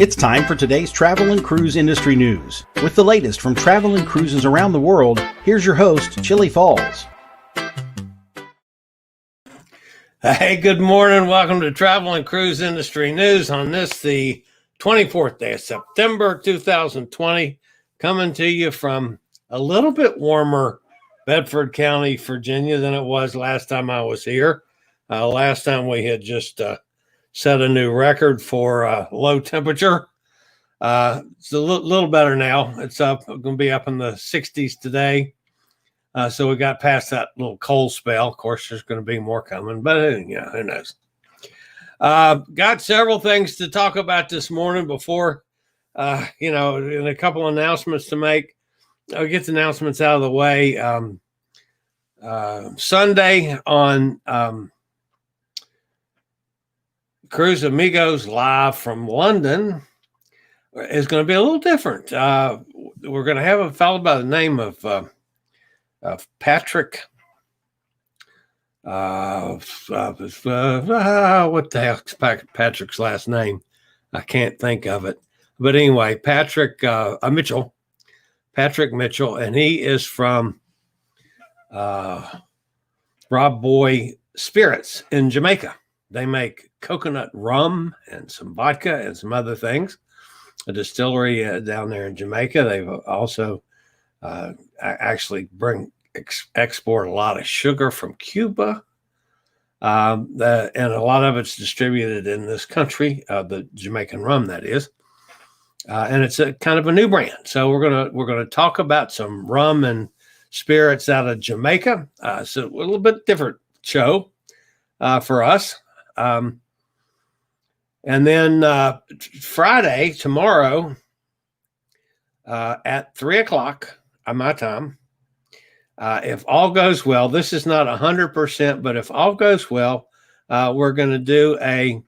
It's time for today's travel and cruise industry news. With the latest from travel and cruises around the world, here's your host, Chillie Falls. Hey, good morning. Welcome to Travel and Cruise Industry News on this, the 24th day of September 2020, coming to you from a little bit warmer Bedford County, Virginia than it was last time I was here. Last time we had just set a new record for low temperature. It's a little better now. It's going to be up in the 60s today. So we got past that little cold spell. Of course, there's going to be more coming, but who knows? Got several things to talk about this morning before, and a couple announcements to make. I'll get the announcements out of the way. Sunday on Cruise Amigos Live from London is going to be a little different. We're going to have a fellow by the name of Patrick. What the hell's Patrick's last name? I can't think of it. But anyway, Patrick Mitchell, and he is from Rob Boy Spirits in Jamaica. They make coconut rum and some vodka and some other things. A distillery down there in Jamaica. They've also actually export a lot of sugar from Cuba. And a lot of it's distributed in this country, the Jamaican rum, that is. And it's a kind of a new brand. So we're gonna talk about some rum and spirits out of Jamaica. So a little bit different show for us. And then Friday, tomorrow, at 3:00 on my time, if all goes well, this is not 100%, but if all goes well, we're going to do a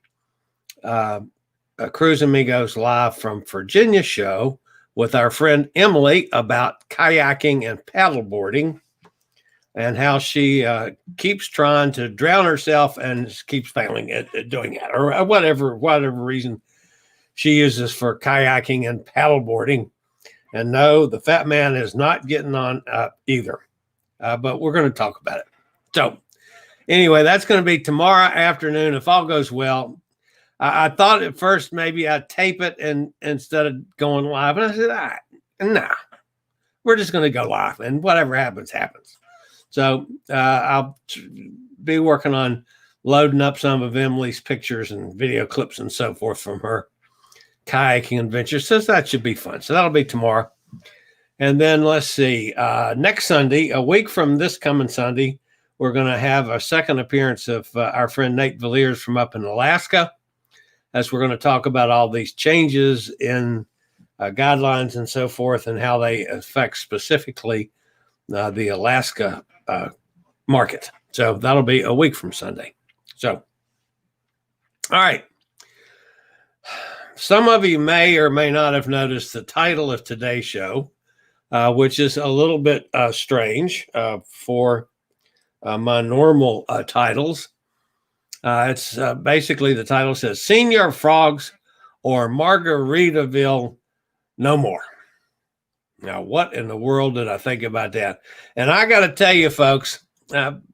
Cruise Amigos Live from Virginia show with our friend Emily about kayaking and paddleboarding and how she keeps trying to drown herself and keeps failing at doing it, or whatever reason she uses for kayaking and paddleboarding. And no, the fat man is not getting on either. But we're going to talk about it. So anyway, that's going to be tomorrow afternoon if all goes well. I thought at first maybe I'd tape it and instead of going live. And I said, nah, we're just going to go live. And whatever happens, happens. So I'll be working on loading up some of Emily's pictures and video clips and so forth from her kayaking adventure. So that should be fun. So that'll be tomorrow. And then let's see, next Sunday, a week from this coming Sunday, we're going to have a second appearance of our friend Nate Villiers from up in Alaska, as we're going to talk about all these changes in guidelines and so forth and how they affect specifically the Alaska market. So that'll be a week from Sunday. So, all right. Some of you may or may not have noticed the title of today's show, which is a little bit strange for my normal titles. It's basically the title says Senor Frogs or Margaritaville no more. Now, what in the world did I think about that? And I got to tell you, folks,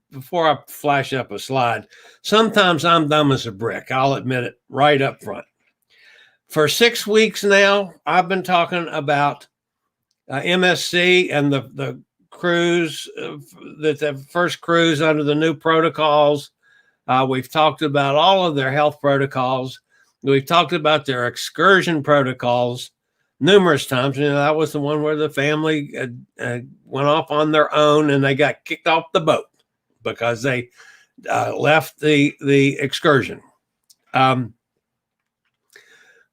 before I flash up a slide, sometimes I'm dumb as a brick. I'll admit it right up front. For 6 weeks now, I've been talking about MSC and the cruise, the first cruise under the new protocols. We've talked about all of their health protocols. We've talked about their excursion protocols numerous times. That was the one where the family went off on their own and they got kicked off the boat because they left the excursion.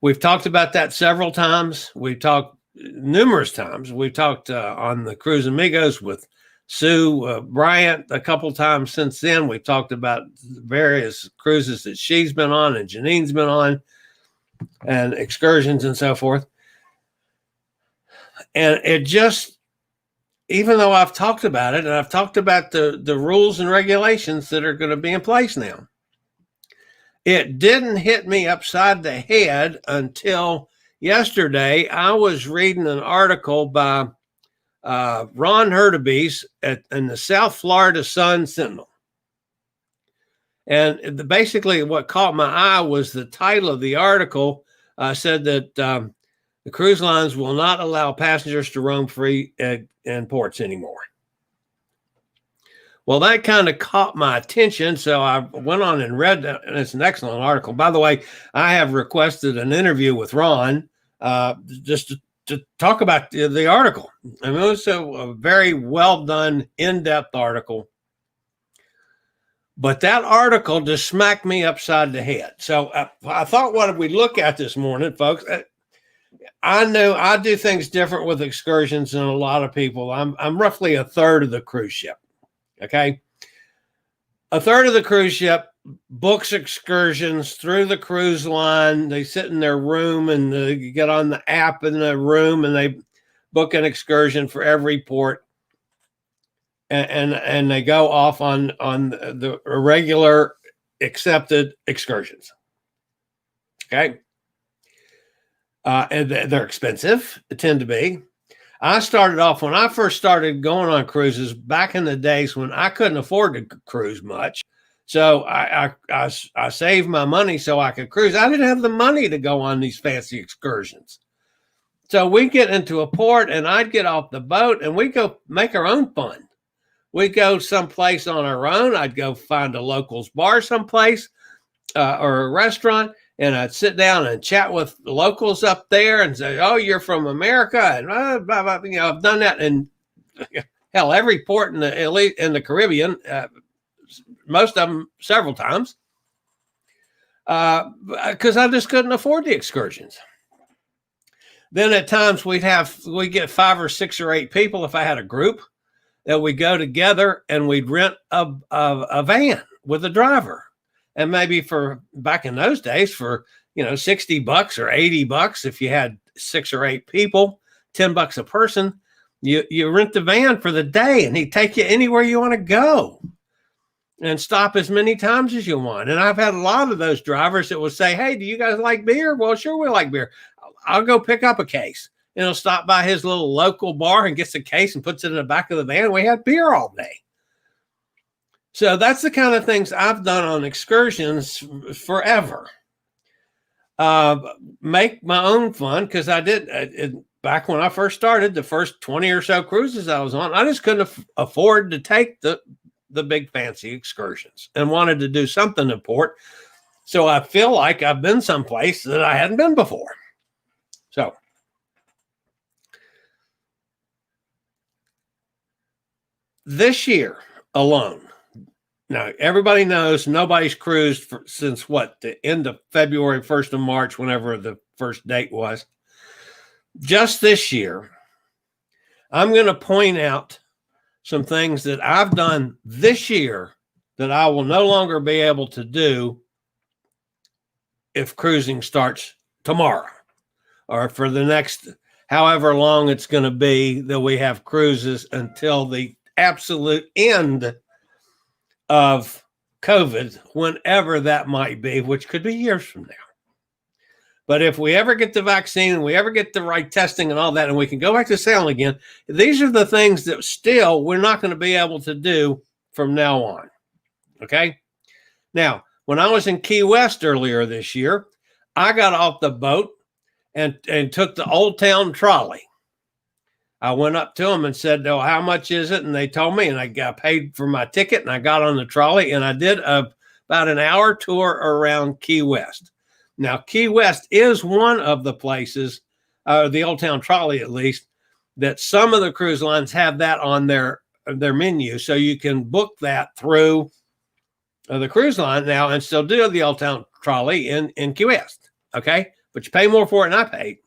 We've talked about that several times. We've talked numerous times. We've talked on the Cruise Amigos with Sue Bryant a couple times since then. We've talked about various cruises that she's been on and Janine's been on and excursions and so forth. And it just, even though I've talked about it and I've talked about the rules and regulations that are going to be in place now, it didn't hit me upside the head until yesterday I was reading an article by Ron Hurtubise in the South Florida Sun Sentinel. And basically what caught my eye was the title of the article said that the cruise lines will not allow passengers to roam free in ports anymore. Well, that kind of caught my attention, so I went on and read that, and it's an excellent article. By the way, I have requested an interview with Ron just to talk about the article. I mean, it was a very well done, in-depth article. But that article just smacked me upside the head. So I thought, what did we look at this morning, folks? I know I do things different with excursions than a lot of people. I'm roughly a third of the cruise ship. Okay. A third of the cruise ship books excursions through the cruise line. They sit in their room and you get on the app in the room and they book an excursion for every port. And they go off on the regular accepted excursions. Okay. And they're expensive. They tend to be. I started off when I first started going on cruises back in the days when I couldn't afford to cruise much. So I saved my money so I could cruise. I didn't have the money to go on these fancy excursions. So we get into a port and I'd get off the boat and we go make our own fun. We'd go someplace on our own. I'd go find a locals bar someplace or a restaurant. And I'd sit down and chat with the locals up there and say, "Oh, you're from America," and blah, blah, blah. I've done that in hell every port in the Caribbean, most of them several times, because I just couldn't afford the excursions. Then at times we get 5 or 6 or 8 people. If I had a group, that we go together and we'd rent a van with a driver. And maybe for back in those days for, $60 or $80, if you had 6 or 8 people, $10 a person, you rent the van for the day and he'd take you anywhere you want to go and stop as many times as you want. And I've had a lot of those drivers that will say, "Hey, do you guys like beer?" "Well, sure, we like beer. I'll go pick up a case." And he'll stop by his little local bar and gets a case and puts it in the back of the van. We had beer all day. So that's the kind of things I've done on excursions forever. Make my own fun, because I did back when I first started, the first 20 or so cruises I was on, I just couldn't afford to take the big fancy excursions and wanted to do something in port. So I feel like I've been someplace that I hadn't been before. So this year alone, now, everybody knows nobody's cruised since the end of February, 1st of March, whenever the first date was. Just this year, I'm going to point out some things that I've done this year that I will no longer be able to do if cruising starts tomorrow or for the next however long it's going to be that we have cruises until the absolute end of COVID, whenever that might be, which could be years from now. But if we ever get the vaccine and we ever get the right testing and all that, and we can go back to sailing again, these are the things that still we're not going to be able to do from now on. Okay. Now, when I was in Key West earlier this year, I got off the boat and took the Old Town trolley. I went up to them and said, "Oh, how much is it?" And they told me, and I got paid for my ticket, and I got on the trolley, and I did about an hour tour around Key West. Now, Key West is one of the places, the Old Town trolley at least, that some of the cruise lines have that on their menu, so you can book that through the cruise line now and still do the Old Town trolley in Key West. Okay, but you pay more for it than I paid.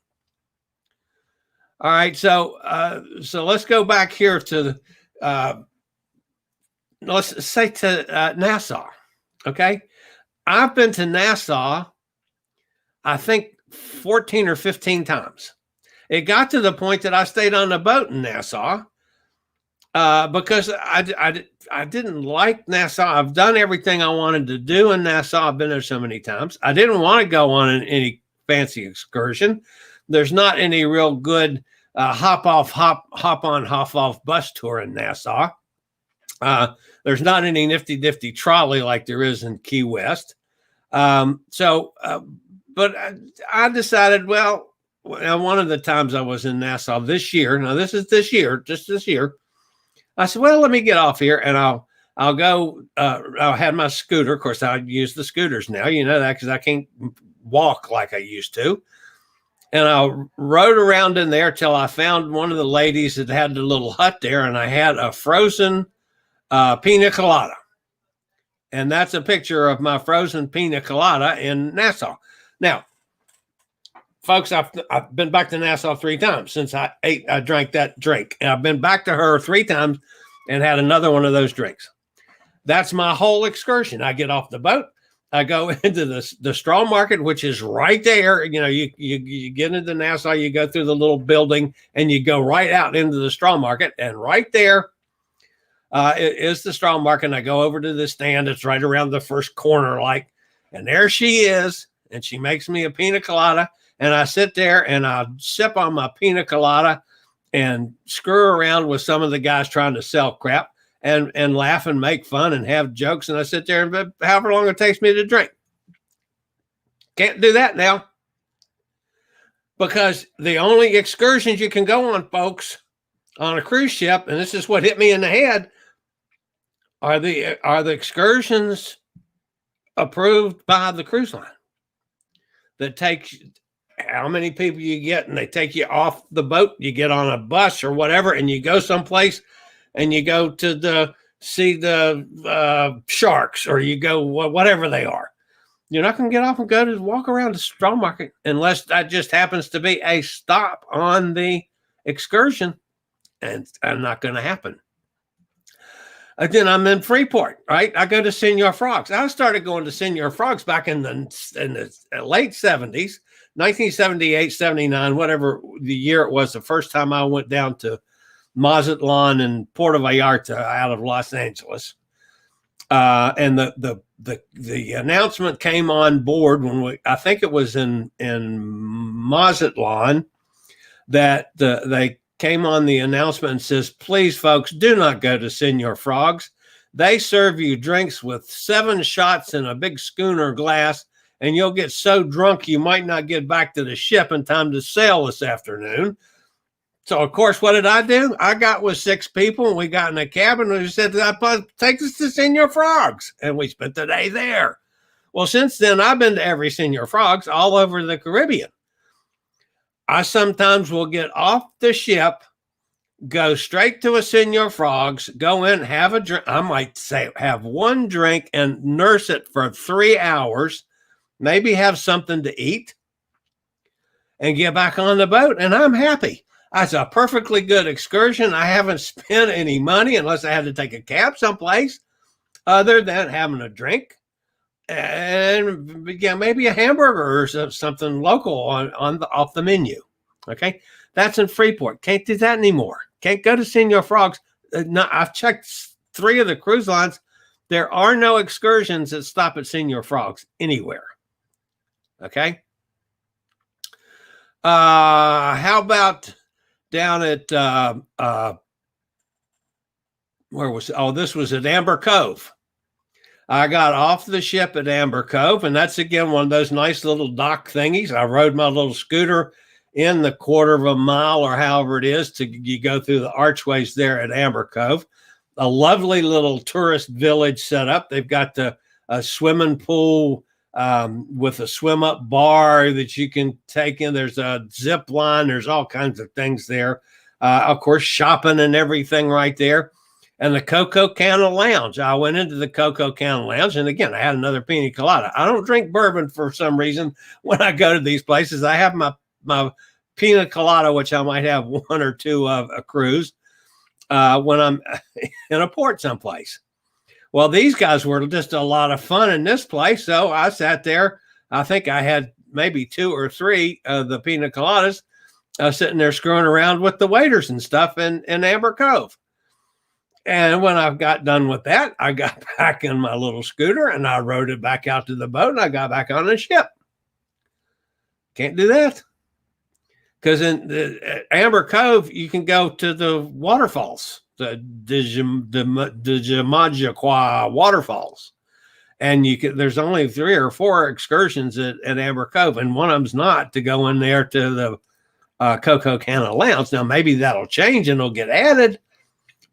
All right, so let's go back here to let's say to Nassau. Okay, I've been to Nassau, I think 14 or 15 times. It got to the point that I stayed on the boat in Nassau because I didn't like Nassau. I've done everything I wanted to do in Nassau. I've been there so many times. I didn't want to go on any fancy excursion. there's not any real good hop on, hop off bus tour in Nassau. There's not any nifty trolley like there is in Key West. But I decided, well, one of the times I was in Nassau this year, now this is just this year, I said, well, let me get off here and I'll go, I had my scooter. Of course, I use the scooters now, you know that, because I can't walk like I used to. And I rode around in there till I found one of the ladies that had the little hut there, and I had a frozen pina colada. And that's a picture of my frozen pina colada in Nassau. Now, folks, I've been back to Nassau 3 times since I drank that drink. And I've been back to her 3 times and had another one of those drinks. That's my whole excursion. I get off the boat. I go into the straw market, which is right there. You know, you get into Nassau, you go through the little building, and you go right out into the straw market. And right there is the straw market. And I go over to the stand. It's right around the first corner, and there she is. And she makes me a pina colada. And I sit there and I sip on my pina colada and screw around with some of the guys trying to sell crap and laugh and make fun and have jokes. And I sit there and however long it takes me to drink. Can't do that now, because the only excursions you can go on, folks, on a cruise ship, and this is what hit me in the head, are the excursions approved by the cruise line that takes how many people you get, and they take you off the boat, you get on a bus or whatever, and you go someplace and you go to see the sharks, or you go whatever they are. You're not going to get off and go to walk around the straw market unless that just happens to be a stop on the excursion, and it's not going to happen. Then I'm in Freeport, right? I go to Senor Frogs. I started going to Senor Frogs back in the late 70s, 1978, 79, whatever the year it was, the first time I went down to Mazatlan and Puerto Vallarta out of Los Angeles. And the announcement came on board when I think it was in Mazatlan, that they came on the announcement and says, please, folks, do not go to Senor Frogs. They serve you drinks with 7 shots in a big schooner glass, and you'll get so drunk you might not get back to the ship in time to sail this afternoon. So, of course, what did I do? I got with 6 people, and we got in a cabin, and we said, take us to Senor Frogs, and we spent the day there. Well, since then, I've been to every Senor Frogs all over the Caribbean. I sometimes will get off the ship, go straight to a Senor Frogs, go in, have a drink. I might say have one drink and nurse it for 3 hours, maybe have something to eat, and get back on the boat, and I'm happy. That's a perfectly good excursion. I haven't spent any money unless I had to take a cab someplace, other than having a drink and maybe a hamburger or something local off the menu. Okay, that's in Freeport. Can't do that anymore. Can't go to Senor Frogs. No, I've checked 3 of the cruise lines. There are no excursions that stop at Senor Frogs anywhere. Okay. How about down at where was it? Oh, this was at Amber Cove. I got off the ship at Amber Cove, and that's again one of those nice little dock thingies. I rode my little scooter in the 1/4 mile or however it is you go through the archways there at Amber Cove. A lovely little tourist village set up. They've got a swimming pool with a swim up bar that you can take in. There's a zip line. There's all kinds of things there. Of course, shopping and everything right there. And the Coco Cana Lounge. I went into the Coco Cana Lounge, and again, I had another pina colada. I don't drink bourbon for some reason when I go to these places. I have my pina colada, which I might have 1 or 2 of a cruise when I'm in a port someplace. Well, these guys were just a lot of fun in this place. So I sat there. I think I had maybe 2 or 3 of the pina coladas sitting there screwing around with the waiters and stuff in Amber Cove. And when I got done with that, I got back in my little scooter and I rode it back out to the boat, and I got back on the ship. Can't do that. because in Amber Cove, you can go to the waterfalls, the Jamajaquaa waterfalls. And there's only 3 or 4 excursions at Amber Cove, and one of them's not to go in there to the Coco Cana Lounge. Now, maybe that'll change and it'll get added,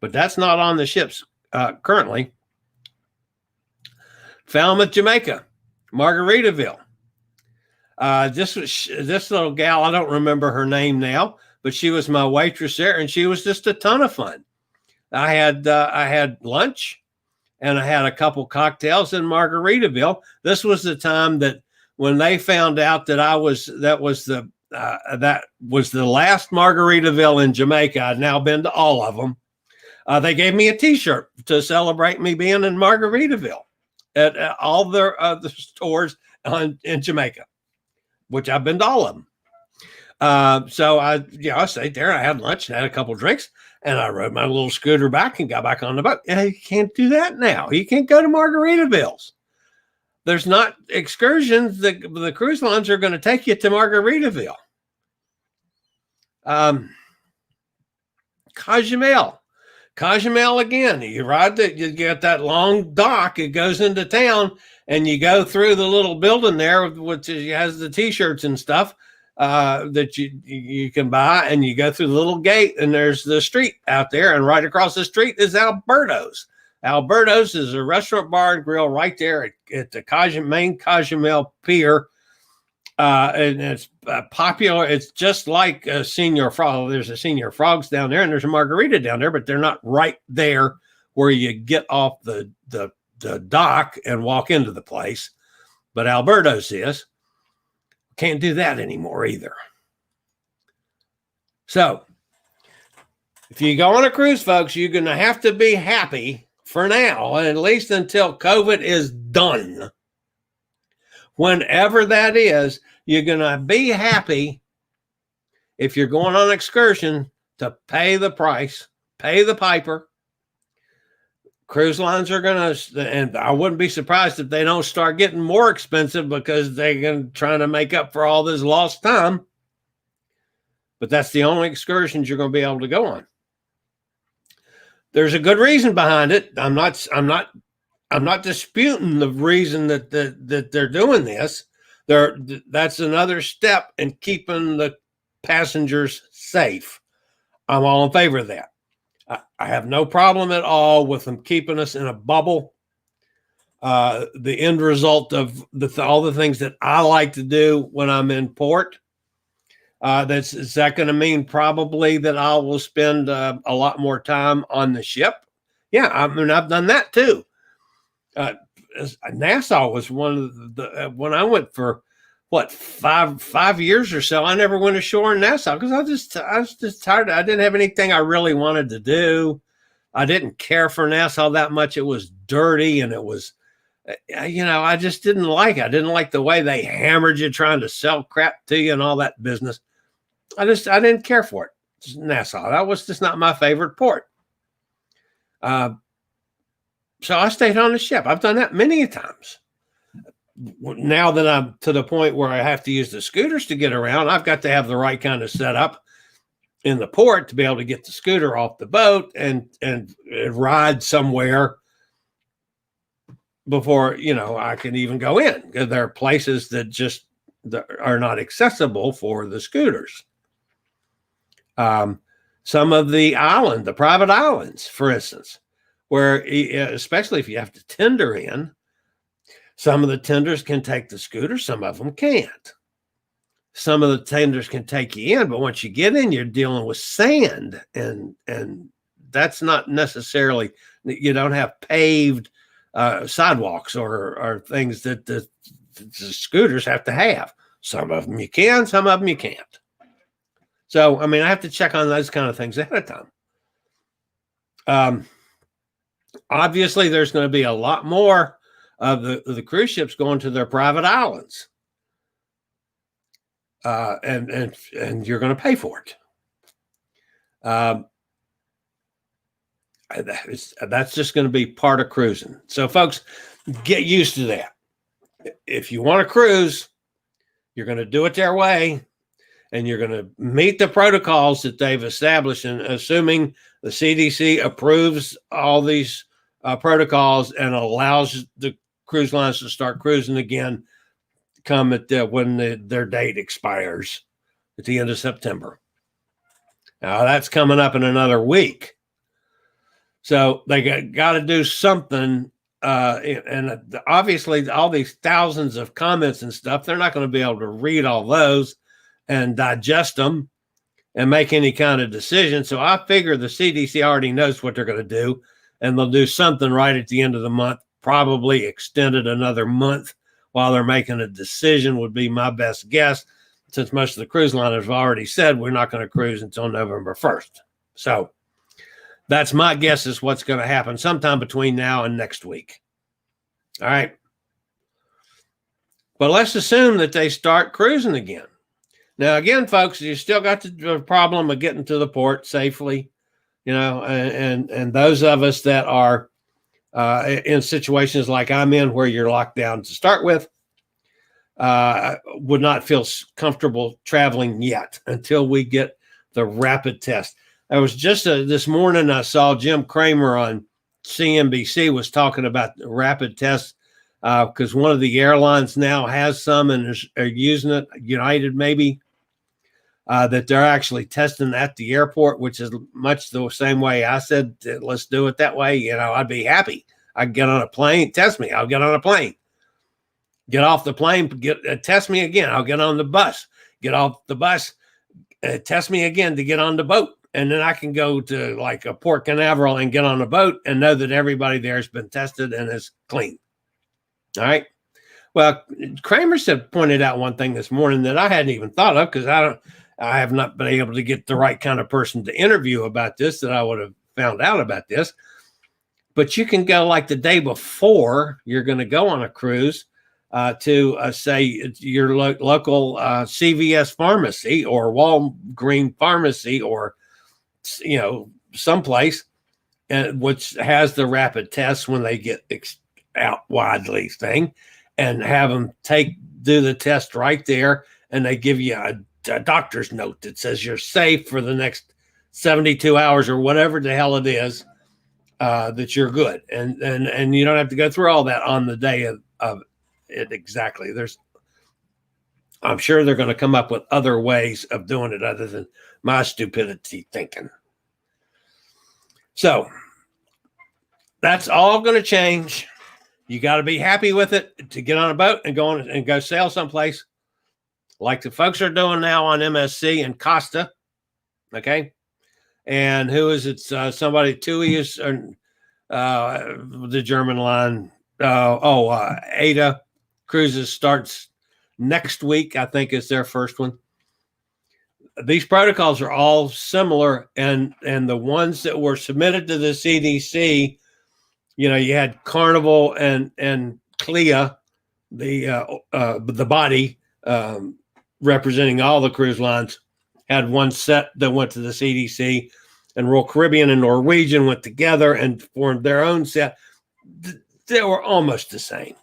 but that's not on the ships currently. Falmouth, Jamaica, Margaritaville. This little gal, I don't remember her name now, but she was my waitress there, and she was just a ton of fun. I had lunch, and I had a couple cocktails in Margaritaville. This was the time that when they found out that that was the last Margaritaville in Jamaica. I'd now been to all of them. They gave me a T-shirt to celebrate me being in Margaritaville at all the stores in Jamaica, which I've been to all of them. So I stayed there. I had lunch and had a couple drinks, and I rode my little scooter back and got back on the boat. And you can't do that now. You can't go to Margaritavilles. There's not excursions. The cruise lines are going to take you to Margaritaville. Cozumel again. You get that long dock. It goes into town, and you go through the little building there, which has the T-shirts and stuff that you can buy, and you go through the little gate, and there's the street out there, and right across the street is Alberto's. Alberto's is a restaurant, bar, and grill right there at the main Cozumel Pier, and it's popular. It's just like a Senor Frogs. There's a Senor Frogs down there, and there's a Margarita down there, but they're not right there where you get off the dock and walk into the place. But Alberto's is. Can't do that anymore either. So, if you go on a cruise, folks, you're going to have to be happy for now, at least until COVID is done. Whenever that is, you're going to be happy if you're going on an excursion to pay the price, pay the piper. Cruise lines are going to, and I wouldn't be surprised if they don't start getting more expensive because they're trying to make up for all this lost time. But that's the only excursions you're going to be able to go on. There's a good reason behind it. I'm not disputing the reason that they're doing this. That's another step in keeping the passengers safe. I'm all in favor of that. I have no problem at all with them keeping us in a bubble. The end result of all the things that I like to do when I'm in port, is that going to mean probably that I will spend a lot more time on the ship? Yeah, I mean, I've done that too. Nassau was one of when I went for five years or so, I never went ashore in Nassau because I was just tired. I didn't have anything I really wanted to do. I didn't care for Nassau that much. It was dirty, and it was, I just didn't like it. I didn't like the way they hammered you trying to sell crap to you and all that business. I didn't care for it. Just Nassau. That was just not my favorite port. So I stayed on the ship. I've done that many times. Now that I'm to the point where I have to use the scooters to get around, I've got to have the right kind of setup in the port to be able to get the scooter off the boat and ride somewhere before, I can even go in. Because there are places that just are not accessible for the scooters. Some of the private islands, for instance, where especially if you have to tender in, some of the tenders can take the scooter, some of them can't. Some of the tenders can take you in, but once you get in, you're dealing with sand, and that's not necessarily, you don't have paved sidewalks or things that the scooters have to have. Some of them you can, some of them you can't. So, I mean, I have to check on those kind of things ahead of time. Obviously, there's going to be a lot more of the cruise ships going to their private islands. And you're going to pay for it. That's just going to be part of cruising. So, folks, get used to that. If you want to cruise, you're going to do it their way. and you're going to meet the protocols that they've established, and assuming the CDC approves all these protocols and allows the cruise lines to start cruising again come at when their date expires at the end of September. Now that's coming up in another week. So they got to do something. And obviously all these thousands of comments and stuff, they're not going to be able to read all those and digest them and make any kind of decision. So I figure the CDC already knows what they're going to do, and they'll do something right at the end of the month, probably extended another month while they're making a decision would be my best guess, since most of the cruise liners have already said we're not going to cruise until November 1st. So that's my guess is what's going to happen sometime between now and next week. All right. But let's assume that they start cruising again. Now, again, folks, you still got the problem of getting to the port safely, and those of us that are in situations like I'm in where you're locked down to start with would not feel comfortable traveling yet until we get the rapid test. I was just this morning, I saw Jim Cramer on CNBC was talking about the rapid tests because one of the airlines now has some and are using it, United maybe, that they're actually testing at the airport, which is much the same way I said, let's do it that way. I'd be happy. I can get on a plane, test me. I'll get on a plane. Get off the plane, test me again. I'll get on the bus. Get off the bus, test me again to get on the boat. And then I can go to like a Port Canaveral and get on a boat and know that everybody there has been tested and is clean. All right. Well, Kramer pointed out one thing this morning that I hadn't even thought of because I have not been able to get the right kind of person to interview about this that I would have found out about this. But you can go like the day before you're going to go on a cruise to say your local CVS pharmacy or Walgreens pharmacy or someplace which has the rapid tests when they get out widely thing, and have them do the test right there, and they give you a doctor's note that says you're safe for the next 72 hours or whatever the hell it is, that you're good, and you don't have to go through all that on the day of it exactly. I'm sure they're going to come up with other ways of doing it other than my stupidity thinking. So that's all going to change. You got to be happy with it to get on a boat and go sail someplace like the folks are doing now on MSC and Costa. Okay. And who is it? Somebody, TUI is the German line. Ada Cruises starts next week, I think is their first one. These protocols are all similar, and the ones that were submitted to the CDC, you had Carnival and CLIA, the body representing all the cruise lines, had one set that went to the CDC, and Royal Caribbean and Norwegian went together and formed their own set. They were almost the same,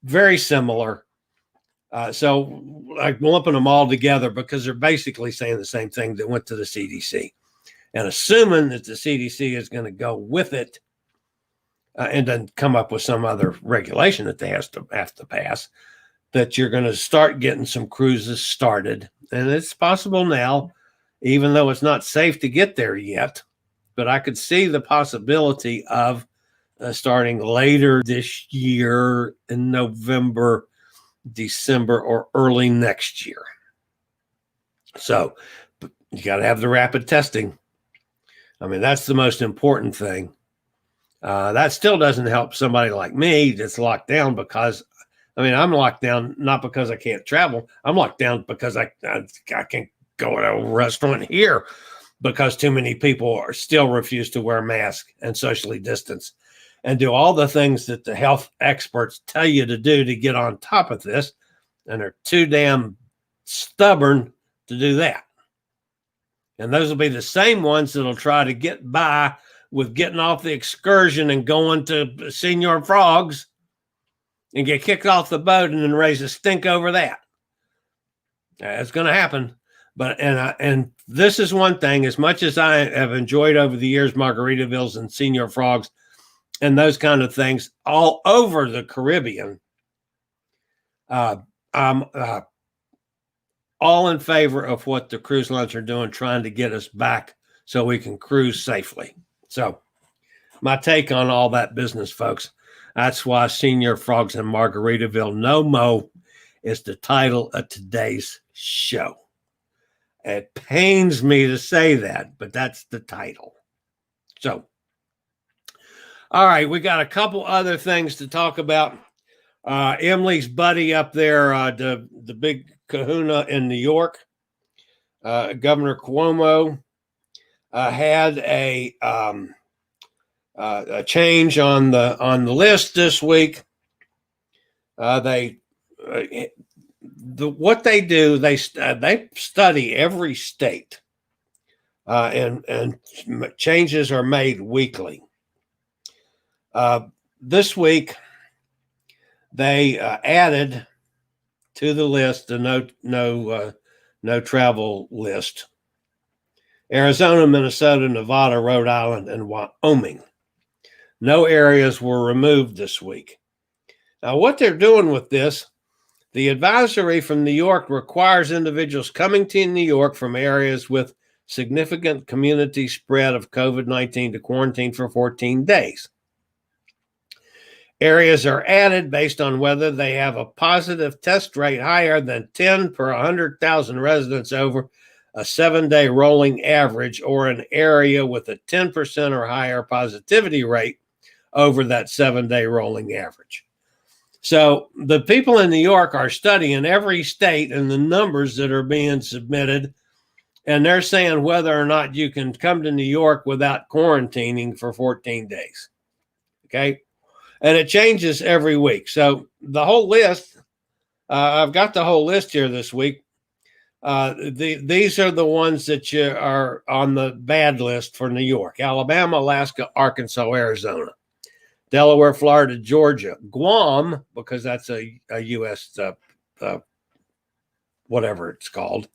very similar. So I'm lumping them all together because they're basically saying the same thing that went to the CDC, and assuming that the CDC is going to go with it and then come up with some other regulation that they have to pass, that you're going to start getting some cruises started. And it's possible now, even though it's not safe to get there yet, but I could see the possibility of starting later this year in November, December, or early next year. So you got to have the rapid testing. I mean, that's the most important thing. That still doesn't help somebody like me that's locked down because, I'm locked down not because I can't travel. I'm locked down because I can't go to a restaurant here because too many people still refuse to wear masks and socially distance and do all the things that the health experts tell you to do to get on top of this, and they're too damn stubborn to do that. And those will be the same ones that'll try to get by with getting off the excursion and going to Senor Frogs and get kicked off the boat and then raise a stink over that. It's going to happen. And this is one thing, as much as I have enjoyed over the years Margaritavilles and Senor Frogs and those kind of things all over the Caribbean, I'm all in favor of what the cruise lines are doing, trying to get us back so we can cruise safely. So my take on all that business, folks. That's why Senor Frogs and Margaritaville No Mo is the title of today's show. It pains me to say that, but that's the title. So, all right, we got a couple other things to talk about. Emily's buddy up there, the big kahuna in New York, Governor Cuomo, had a change on the list this week. What they do, they study every state, and changes are made weekly. This week, they added to the list the no travel list: Arizona, Minnesota, Nevada, Rhode Island, and Wyoming. No areas were removed this week. Now, what they're doing with this, the advisory from New York requires individuals coming to New York from areas with significant community spread of COVID-19 to quarantine for 14 days. Areas are added based on whether they have a positive test rate higher than 10 per 100,000 residents over a 7-day rolling average, or an area with a 10% or higher positivity rate over that 7-day rolling average. So the people in New York are studying every state and the numbers that are being submitted, and they're saying whether or not you can come to New York without quarantining for 14 days. Okay. And it changes every week. So the whole list, I've got the whole list here this week. These are the ones that you are on the bad list for New York: Alabama, Alaska, Arkansas, Arizona, Delaware, Florida, Georgia, Guam, because that's a U.S. Whatever it's called,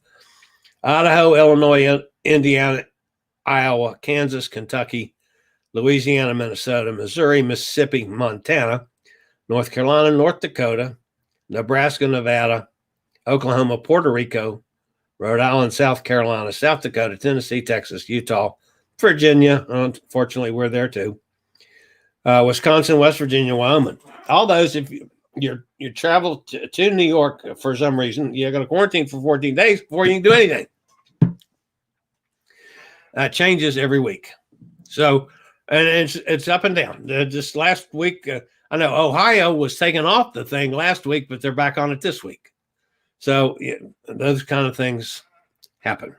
Idaho, Illinois, Indiana, Iowa, Kansas, Kentucky, Louisiana, Minnesota, Missouri, Mississippi, Montana, North Carolina, North Dakota, Nebraska, Nevada, Oklahoma, Puerto Rico, Rhode Island, South Carolina, South Dakota, Tennessee, Texas, Utah, Virginia. Unfortunately, we're there too. Wisconsin, West Virginia, Wyoming. All those, if you travel to New York for some reason, you're going to quarantine for 14 days before you can do anything. That changes every week. So, and it's up and down. Just last week, I know Ohio was taken off the thing last week, but they're back on it this week. So those kind of things happen.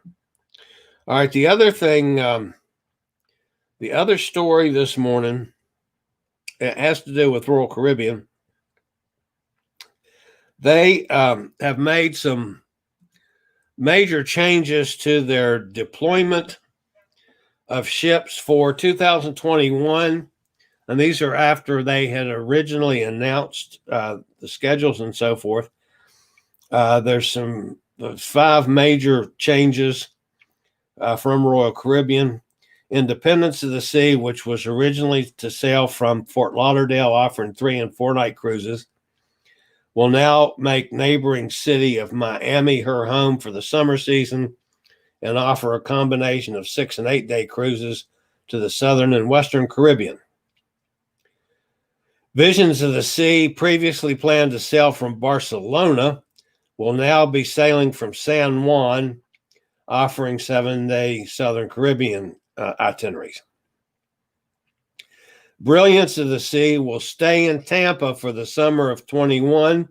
All right. The other thing, the other story this morning, it has to do with Royal Caribbean. They have made some major changes to their deployment of ships for 2021. And these are after they had originally announced the schedules and so forth. There's 5 major changes from Royal Caribbean. Independence of the Sea, which was originally to sail from Fort Lauderdale, offering 3- and 4-night cruises, will now make neighboring city of Miami her home for the summer season and offer a combination of 6- and 8-day cruises to the southern and western Caribbean. Visions of the Sea, previously planned to sail from Barcelona, will now be sailing from San Juan, offering 7-day southern Caribbean itineraries. Brilliance of the Sea will stay in Tampa for the summer of 21.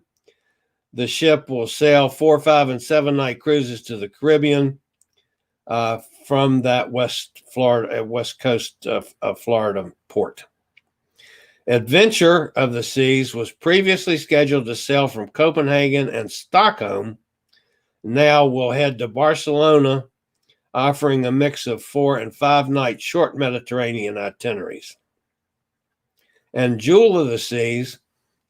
The ship will sail 4-, 5-, and 7-night cruises to the Caribbean from that west coast of Florida port. Adventure of the Seas was previously scheduled to sail from Copenhagen and Stockholm. Now will head to Barcelona, offering a mix of 4- and 5-night short Mediterranean itineraries. And Jewel of the Seas,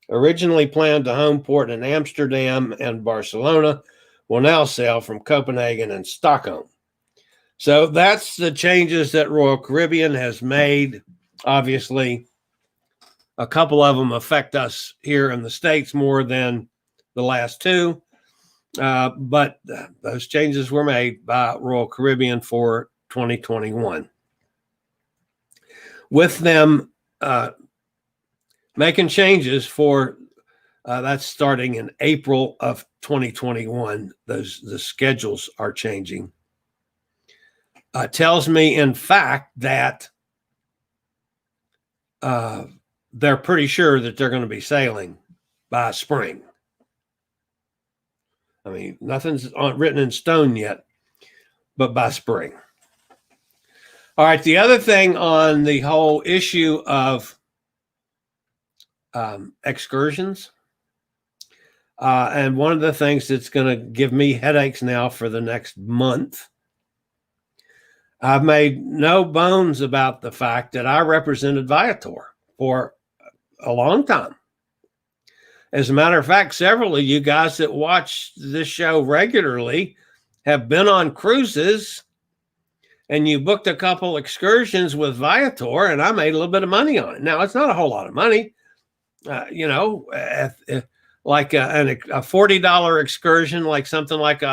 originally planned to home port in Amsterdam and Barcelona, will now sail from Copenhagen and Stockholm. So that's the changes that Royal Caribbean has made. Obviously, a couple of them affect us here in the States more than the last two. But those changes were made by Royal Caribbean for 2021. With them making changes for that's starting in April of 2021. The schedules are changing. Tells me, in fact, that they're pretty sure that they're going to be sailing by spring. I mean, nothing's written in stone yet, but by spring. All right, the other thing on the whole issue of excursions, and one of the things that's going to give me headaches now for the next month, I've made no bones about the fact that I represented Viator for a long time. As a matter of fact, several of you guys that watch this show regularly have been on cruises, and you booked a couple excursions with Viator, and I made a little bit of money on it. Now, it's not a whole lot of money. Like a $40 excursion, like something like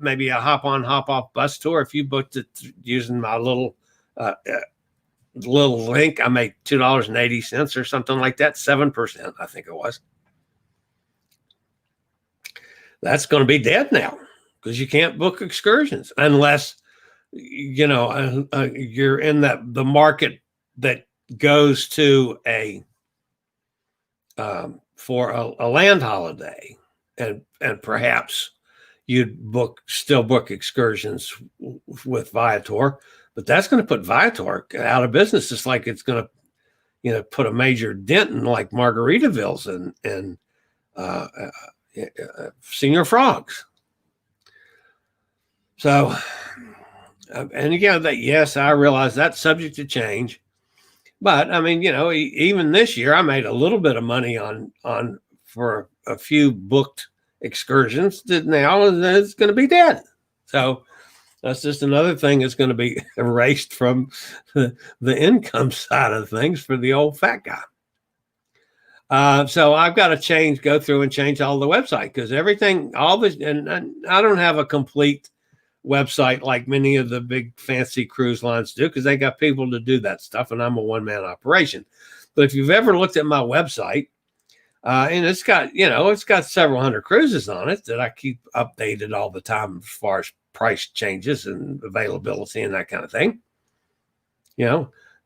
maybe a hop-on, hop-off bus tour. If you booked it using my little link, I made $2.80 or something like that, 7%, I think it was. That's going to be dead now because you can't book excursions unless you're in the market that goes to for a land holiday, and perhaps you'd still book excursions with Viator, but that's going to put Viator out of business. It's like it's going to put a major dent in like Margaritavilles and Senor Frogs. So, and again, yes, I realize that's subject to change. But I mean, even this year, I made a little bit of money for a few booked excursions that now it's going to be dead. So that's just another thing that's going to be erased from the income side of things for the old fat guy. So I've got to go through and change all the website because everything, and I don't have a complete website like many of the big fancy cruise lines do because they got people to do that stuff, and I'm a one-man operation. But if you've ever looked at my website, and it's got several hundred cruises on it that I keep updated all the time as far as price changes and availability and that kind of thing.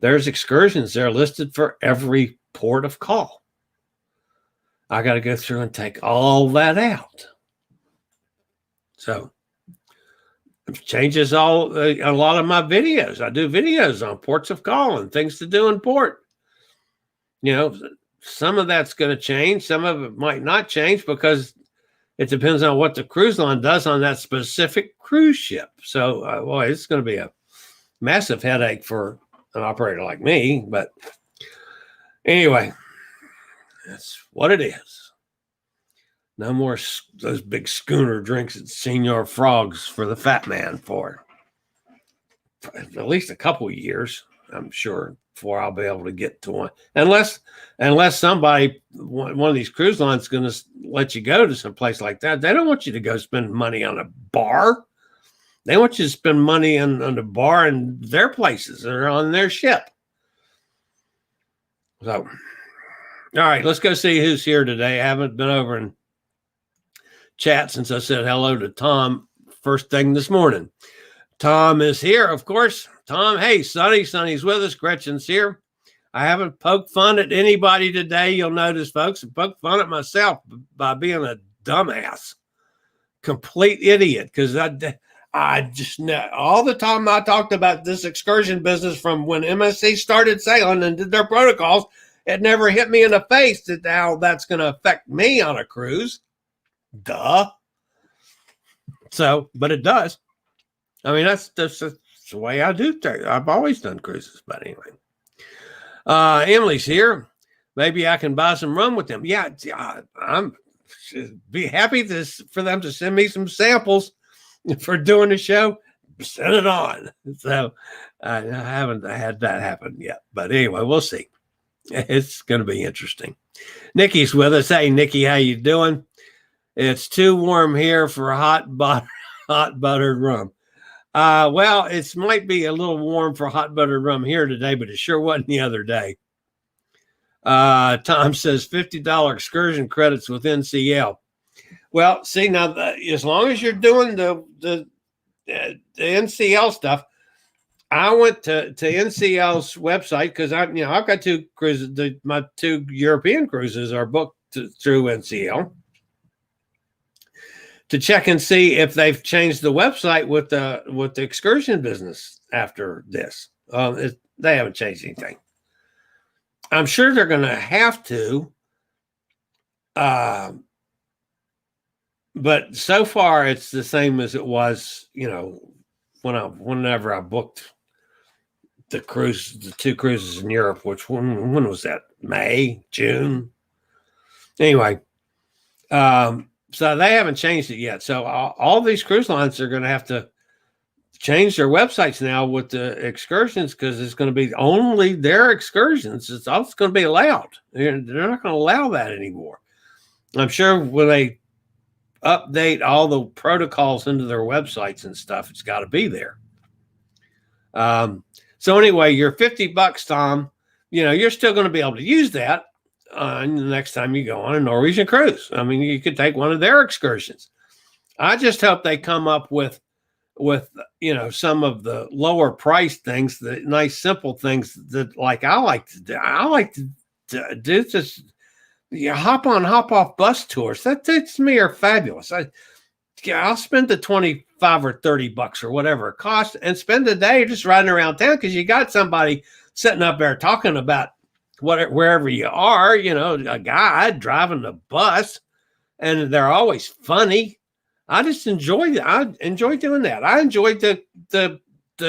There's excursions there listed for every port of call. I got to go through and take all that out. So changes a lot of my videos. I do videos on ports of call and things to do in port. Some of that's going to change. Some of it might not change because it depends on what the cruise line does on that specific cruise ship. So, boy, it's going to be a massive headache for an operator like me. But anyway, that's what it is. No more those big schooner drinks at Senor Frogs for the fat man for at least a couple of years, I'm sure, before I'll be able to get to one. Unless somebody, one of these cruise lines is going to let you go to some place like that. They don't want you to go spend money on a bar. They want you to spend money on a bar in their places or on their ship. So, all right, let's go see who's here today. I haven't been over and chat since I said hello to Tom first thing this morning. Tom is here, of course. Tom, hey, Sonny's with us. Gretchen's here. I haven't poked fun at anybody today. You'll notice, folks, I poked fun at myself by being a dumbass, complete idiot. Because I just all the time I talked about this excursion business from when MSC started sailing and did their protocols, it never hit me in the face that how that's going to affect me on a cruise. Duh. So, but it does. I mean, that's the way I do things. I've always done cruises, but anyway. Emily's here. Maybe I can buy some rum with them. Yeah, be happy for them to send me some samples for doing the show. Send it on. So I haven't had that happen yet. But anyway, we'll see. It's going to be interesting. Nikki's with us. Hey, Nikki, how you doing? It's too warm here for hot buttered rum. Well, it might be a little warm for hot buttered rum here today, but it sure wasn't the other day. Tom says $50 excursion credits with NCL. Well, see, now as long as you're doing the NCL stuff, I went to NCL's website because I've got 2 cruises. My 2 European cruises are booked through NCL to check and see if they've changed the website with the excursion business after this. They haven't changed anything. I'm sure they're going to have to. But so far it's the same as it was, whenever I booked the 2 cruises in Europe, which when was that? May, June? Anyway, so they haven't changed it yet. So all these cruise lines are going to have to change their websites now with the excursions because it's going to be only their excursions. It's all going to be allowed. They're not going to allow that anymore. I'm sure when they update all the protocols into their websites and stuff, it's got to be there. So anyway, your $50, Tom, you're still going to be able to use that the next time you go on a Norwegian cruise. I mean, you could take one of their excursions. I just hope they come up with some of the lower price things, the nice simple things that I like to do. I like to do this. Hop on, hop off bus tours. That to me are fabulous. I'll spend the $25 or $30 or whatever it costs and spend the day just riding around town because you got somebody sitting up there talking about wherever you are, a guide driving the bus, and they're always funny. I just enjoy it. I enjoy doing that. I enjoyed the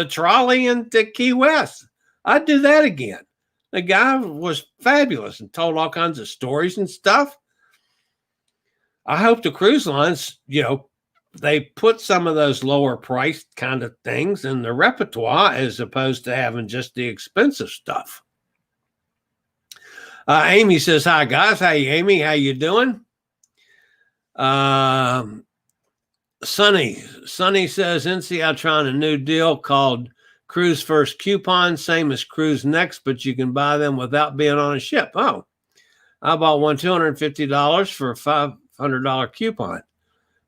trolley into Key West. I'd do that again. The guy was fabulous and told all kinds of stories and stuff. I hope the cruise lines, they put some of those lower priced kind of things in the repertoire as opposed to having just the expensive stuff. Amy says, hi, guys. Hey, Amy, how you doing? Sonny says, NCL trying a new deal called Cruise First Coupon, same as Cruise Next, but you can buy them without being on a ship. Oh, I bought one $250 for a $500 coupon.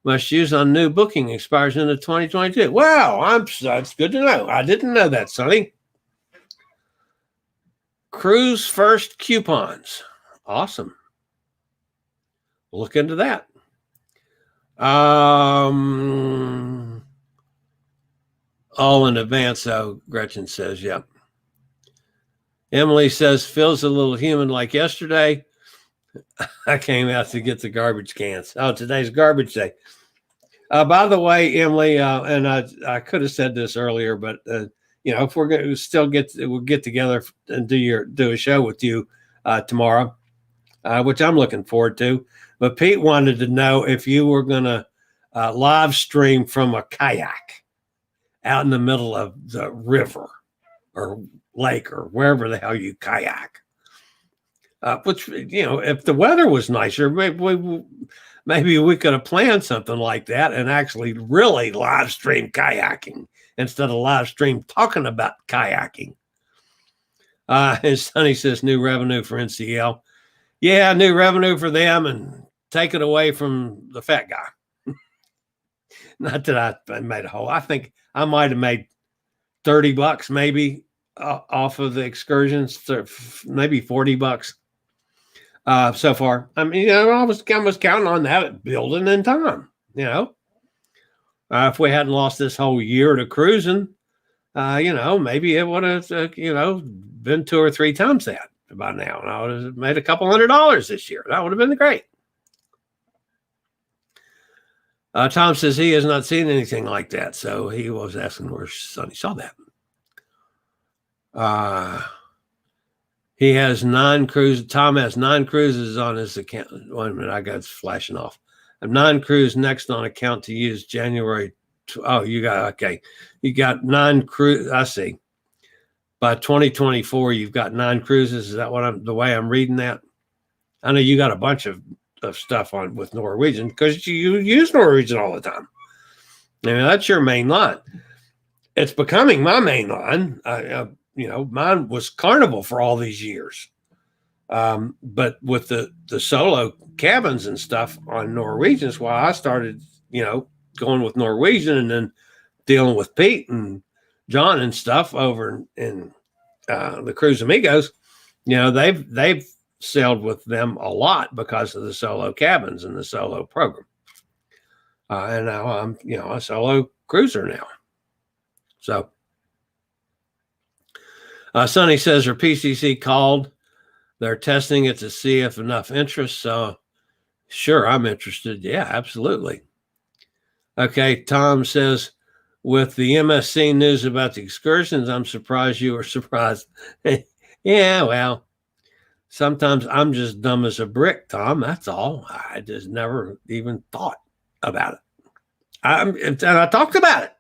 Must use on new booking, expires into 2022. Wow, that's good to know. I didn't know that, Sonny. Cruise First coupons. Awesome. We'll look into that. All in advance, though, Gretchen says, yep. Emily says, feels a little humid like yesterday. I came out to get the garbage cans. Oh, today's garbage day. By the way, Emily, and I could have said this earlier, but if we're going to we'll get together and do a show with you tomorrow, which I'm looking forward to. But Pete wanted to know if you were going to live stream from a kayak out in the middle of the river or lake or wherever the hell you kayak. Which, if the weather was nicer, maybe we could have planned something like that and actually really live stream kayaking instead of live stream talking about kayaking. And Sonny says new revenue for NCL. Yeah, new revenue for them and take it away from the fat guy. Not that I made a whole. I think I might have made $30 maybe off of the excursions, maybe $40 so far. I mean, I was counting on that building in time. If we hadn't lost this whole year to cruising, maybe it would have, been 2 or 3 times that by now, and I would have made a couple $100 this year. That would have been great. Tom says he has not seen anything like that, so he was asking where Sonny saw that. He has 9 cruises. Tom has 9 cruises on his account. Wait a minute, I got it flashing off. 9 cruises next on account to use January. Oh, you got, okay. You got 9 cruises. I see. By 2024, you've got 9 cruises. Is that the way I'm reading that? I know you got a bunch of stuff on with Norwegian because you use Norwegian all the time. I mean, that's your main line. It's becoming my main line. Mine was Carnival for all these years. But with the solo cabins and stuff on Norwegian is why I started, going with Norwegian and then dealing with Pete and John and stuff over in the Cruise Amigos. They've sailed with them a lot because of the solo cabins and the solo program. And now I'm, a solo cruiser now. So Sonny says her PCC called. They're testing it to see if enough interest. So sure, I'm interested. Yeah, absolutely. Okay, Tom says, with the MSC news about the excursions, I'm surprised you were surprised. Yeah, well, sometimes I'm just dumb as a brick, Tom. That's all. I just never even thought about it. And I talked about it.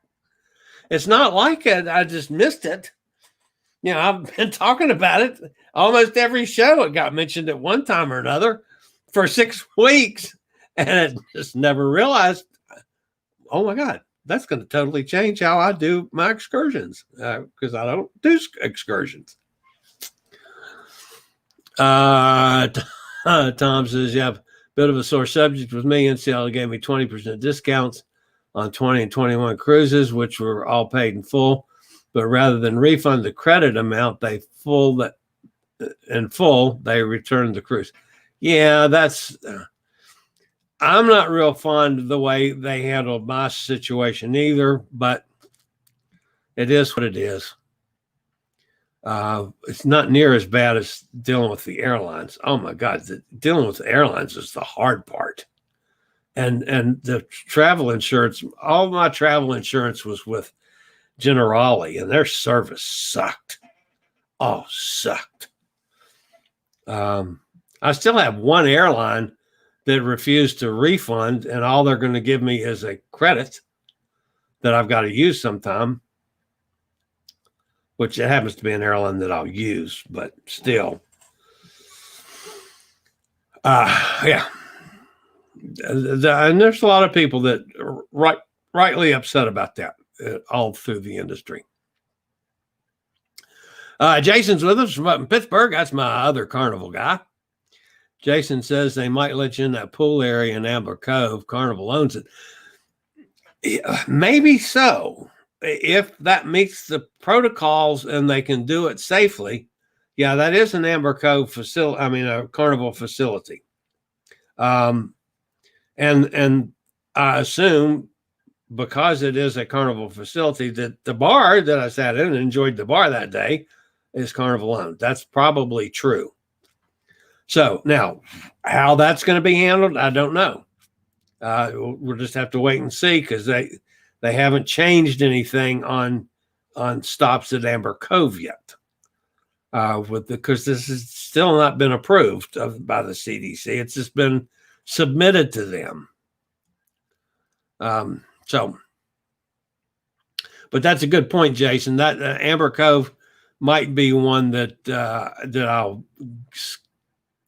It's not like I just missed it. I've been talking about it almost every show. It got mentioned at one time or another for 6 weeks, and I just never realized, oh my God, that's going to totally change how I do my excursions because I don't do excursions. Tom says, you have a bit of a sore subject with me. NCL gave me 20% discounts on 20 and 21 cruises, which were all paid in full. But rather than refund the credit amount, they returned the cruise. Yeah, that's. I'm not real fond of the way they handled my situation either, but it is what it is. It's not near as bad as dealing with the airlines. Oh my God, dealing with the airlines is the hard part. And the travel insurance, all my travel insurance was with Generali, and their service sucked. Oh, sucked. I still have one airline that refused to refund, and all they're going to give me is a credit that I've got to use sometime, which it happens to be an airline that I'll use, but still. Yeah. And there's a lot of people that are rightly upset about that all through the industry. Jason's with us from up in Pittsburgh. That's my other Carnival guy. Jason says they might let you in that pool area in Amber Cove. Carnival owns it. Maybe so. If that meets the protocols and they can do it safely. Yeah, that is an Amber Cove facility. I mean, a Carnival facility. And I assume because it is a Carnival facility that the bar that I sat in and enjoyed the bar that day is Carnival owned. That's probably true. So now how that's going to be handled, I don't know. We'll just have to wait and see because they haven't changed anything on stops at Amber Cove yet. Because this has still not been approved by the CDC. It's just been submitted to them. But that's a good point, Jason. That Amber Cove might be one that I'll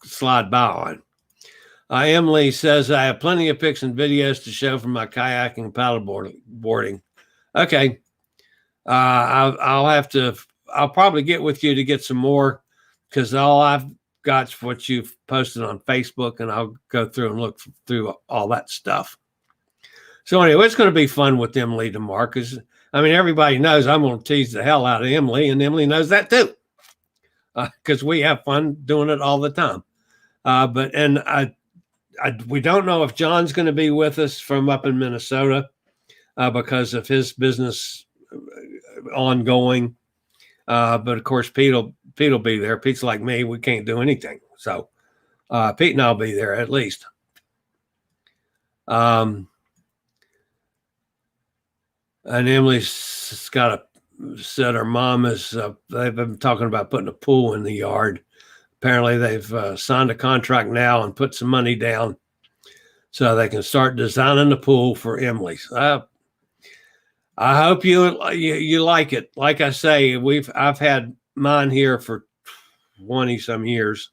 slide by on. Emily says, I have plenty of pics and videos to show from my kayaking and paddle boarding. Okay. I'll probably get with you to get some more because all I've got is what you've posted on Facebook, and I'll go through and look through all that stuff. So anyway, it's going to be fun with Emily tomorrow because, I mean, everybody knows I'm going to tease the hell out of Emily, and Emily knows that too because we have fun doing it all the time. We don't know if John's going to be with us from up in Minnesota because of his business ongoing. But of course, Pete will be there. Pete's like me. We can't do anything. So Pete and I'll be there at least. And Emily's got said her mom is, they've been talking about putting a pool in the yard. Apparently they've signed a contract now and put some money down so they can start designing the pool for Emily's. I hope you like it. Like I say, I've had mine here for 20 some years.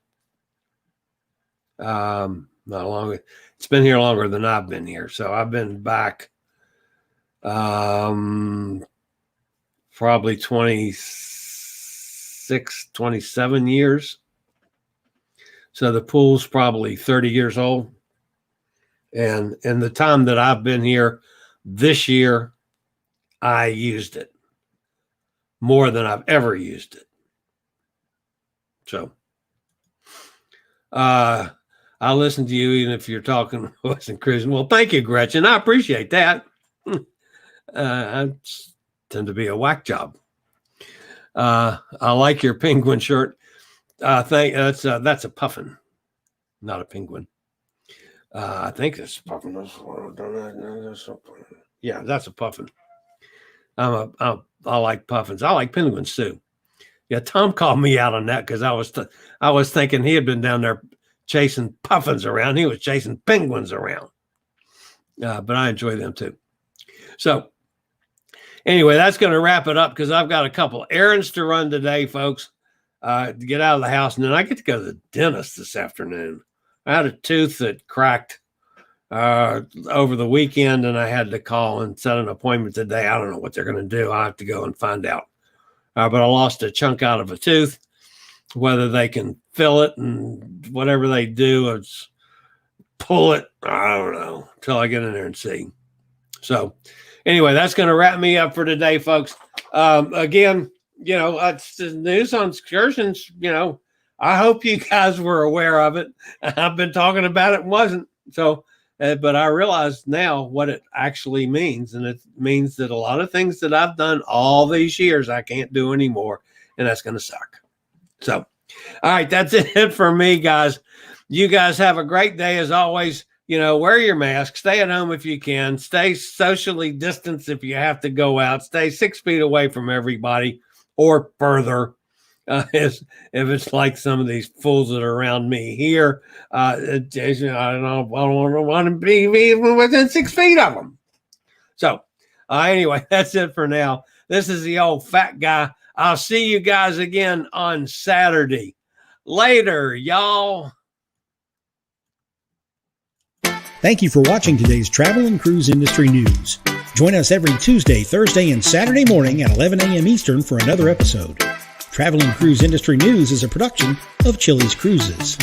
Not long. It's been here longer than I've been here. So I've been back probably 26, 27 years. So the pool's probably 30 years old. And in the time that I've been here this year, I used it more than I've ever used it. So I listen to you even if you're talking wasn't cruising. Well, thank you, Gretchen. I appreciate that. I tend to be a whack job. I like your penguin shirt. That's a puffin, not a penguin. I think it's puffin. Yeah, that's a puffin. I like puffins. I like penguins too. Yeah, Tom called me out on that because I was thinking he had been down there chasing puffins around. He was chasing penguins around. But I enjoy them too. So anyway, that's going to wrap it up because I've got a couple errands to run today, folks, to get out of the house. And then I get to go to the dentist this afternoon. I had a tooth that cracked over the weekend, and I had to call and set an appointment today. I don't know what they're going to do. I have to go and find out. But I lost a chunk out of a tooth. Whether they can fill it and whatever they do, it's pull it. I don't know until I get in there and see. So anyway, that's going to wrap me up for today, folks. Again, it's the news on excursions. I hope you guys were aware of it. I've been talking about it and wasn't. So, but I realize now what it actually means. And it means that a lot of things that I've done all these years, I can't do anymore. And that's going to suck. So, all right, that's it for me, guys. You guys have a great day. As always, wear your mask, stay at home if you can, stay socially distanced if you have to go out, stay 6 feet away from everybody or further. If it's like some of these fools that are around me here, I don't want to be even within 6 feet of them. So anyway, that's it for now. This is the old fat guy. I'll see you guys again on Saturday. Later, y'all. Thank you for watching today's Travel and Cruise Industry News. Join us every Tuesday, Thursday, and Saturday morning at 11 a.m. Eastern for another episode. Travel and Cruise Industry News is a production of Chillie's Cruises.